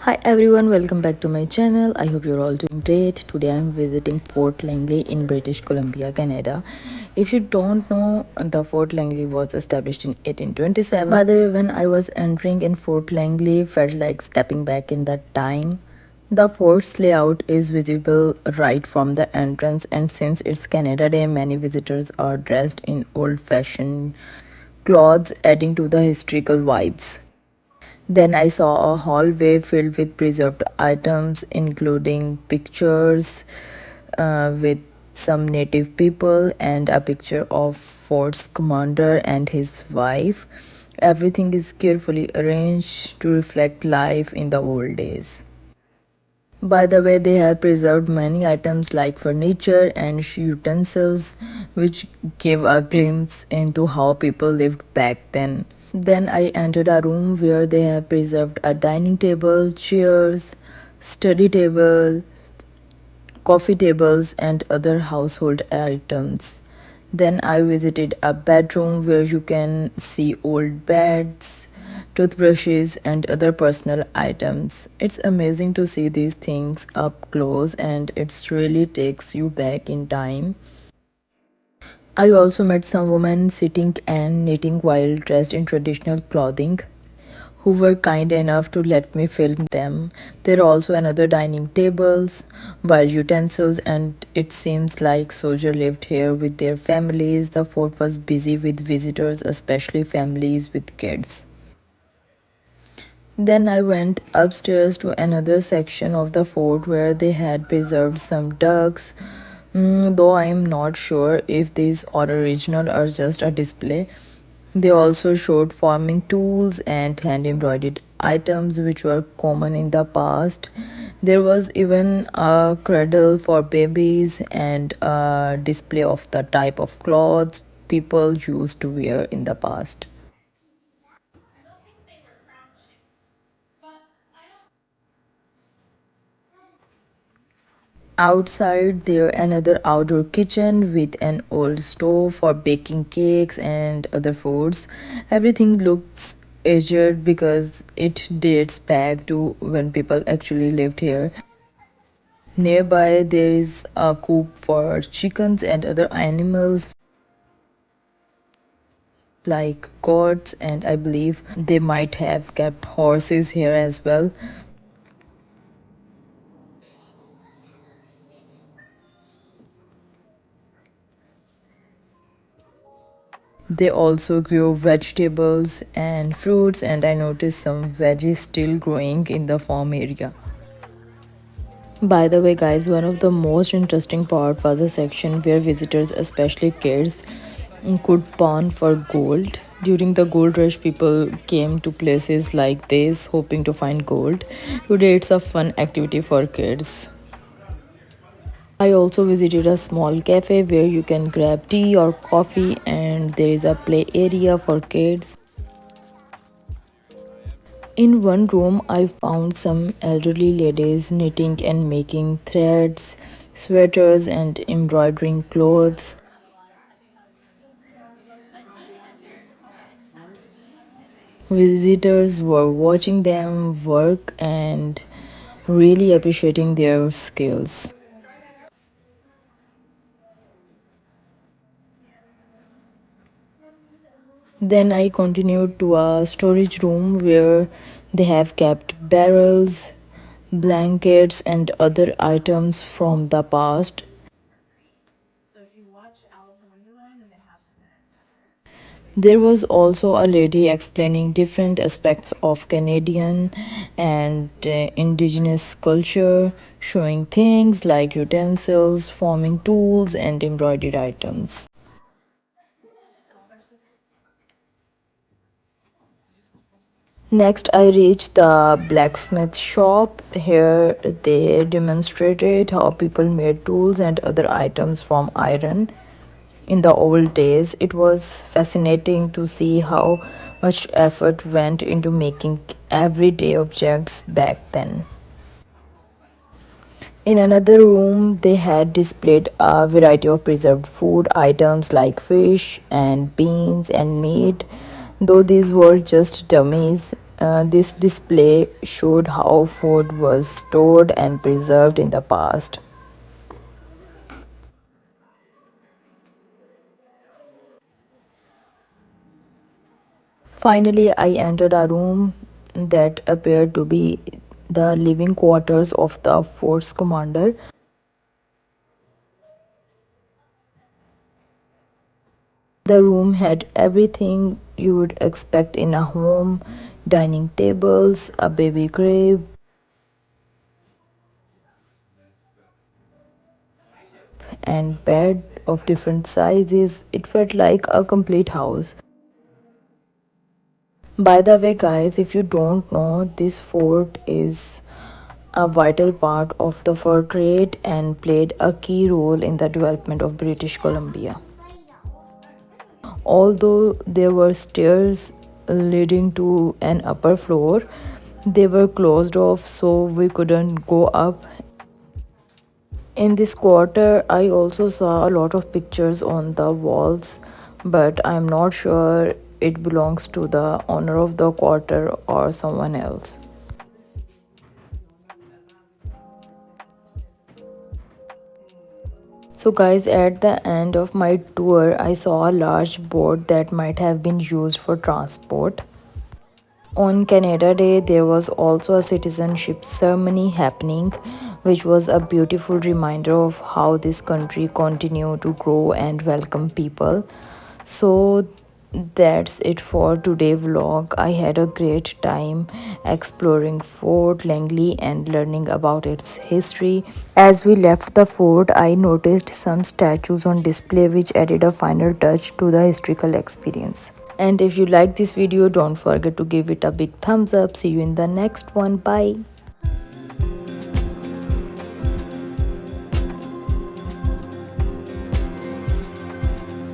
Hi everyone, welcome back to my channel. I hope you're all doing great. Today I'm visiting Fort Langley in British Columbia, Canada. If you don't know, the Fort Langley was established in 1827. By the way, when I was entering in Fort Langley, felt like stepping back in that time. The fort's layout is visible right from the entrance, and since it's Canada Day, many visitors are dressed in old-fashioned clothes, adding to the historical vibes. Then I saw a hallway filled with preserved items, including pictures with some native people and a picture of fort's commander and his wife. Everything is carefully arranged to reflect life in the old days. By the way, they have preserved many items like furniture and utensils, which give a glimpse into how people lived back then. Then I entered a room where they have preserved a dining table, chairs, study table, coffee tables, and other household items. Then I visited a bedroom where you can see old beds, toothbrushes, and other personal items. It's amazing to see these things up close, and it really takes you back in time. I also met some women sitting and knitting while dressed in traditional clothing, who were kind enough to let me film them. There are also another dining tables, while utensils, and it seems like soldiers lived here with their families. The fort was busy with visitors, especially families with kids. Then I went upstairs to another section of the fort where they had preserved some ducks, though I am not sure if these are original or just a display. They also showed farming tools and hand embroidered items which were common in the past. There was even a cradle for babies and a display of the type of clothes people used to wear in the past. Outside there another outdoor kitchen with an old stove for baking cakes and other foods. Everything looks aged because it dates back to when people actually lived here. Nearby there is a coop for chickens and other animals like goats, and I believe they might have kept horses here as well. They also grow vegetables and fruits, and I noticed some veggies still growing in the farm area. By the way, guys, one of the most interesting part was a section where visitors, especially kids, could pawn for gold. During the gold rush, people came to places like this hoping to find gold. Today, it's a fun activity for kids. I also visited a small cafe where you can grab tea or coffee, and there is a play area for kids. In one room, I found some elderly ladies knitting and making threads, sweaters, and embroidering clothes. Visitors were watching them work and really appreciating their skills. Then I continued to a storage room where they have kept barrels, blankets, and other items from the past. There was also a lady explaining different aspects of Canadian and indigenous culture, showing things like utensils, farming tools, and embroidered items. Next, I reached the blacksmith shop. Here, they demonstrated how people made tools and other items from iron. In the old days, it was fascinating to see how much effort went into making everyday objects back then. In another room, they had displayed a variety of preserved food items like fish and beans and meat, though these were just dummies. This display showed how food was stored and preserved in the past. Finally, I entered a room that appeared to be the living quarters of the force commander. The room had everything you would expect in a home: dining tables, a baby crib, and bed of different sizes. It felt like a complete house. By the way, guys, if you don't know, this fort is a vital part of the fur trade and played a key role in the development of British Columbia. Although there were stairs leading to an upper floor, they were closed off so we couldn't go up. In this quarter, I also saw a lot of pictures on the walls, but I'm not sure it belongs to the owner of the quarter or someone else. So, guys, at the end of my tour, I saw a large boat that might have been used for transport. On Canada Day, there was also a citizenship ceremony happening, which was a beautiful reminder of how this country continued to grow and welcome people. So that's it for today vlog. I had a great time exploring Fort Langley and learning about its history. As we left the fort, I noticed some statues on display which added a final touch to the historical experience. And if you like this video, don't forget to give it a big thumbs up. See you in the next one. Bye.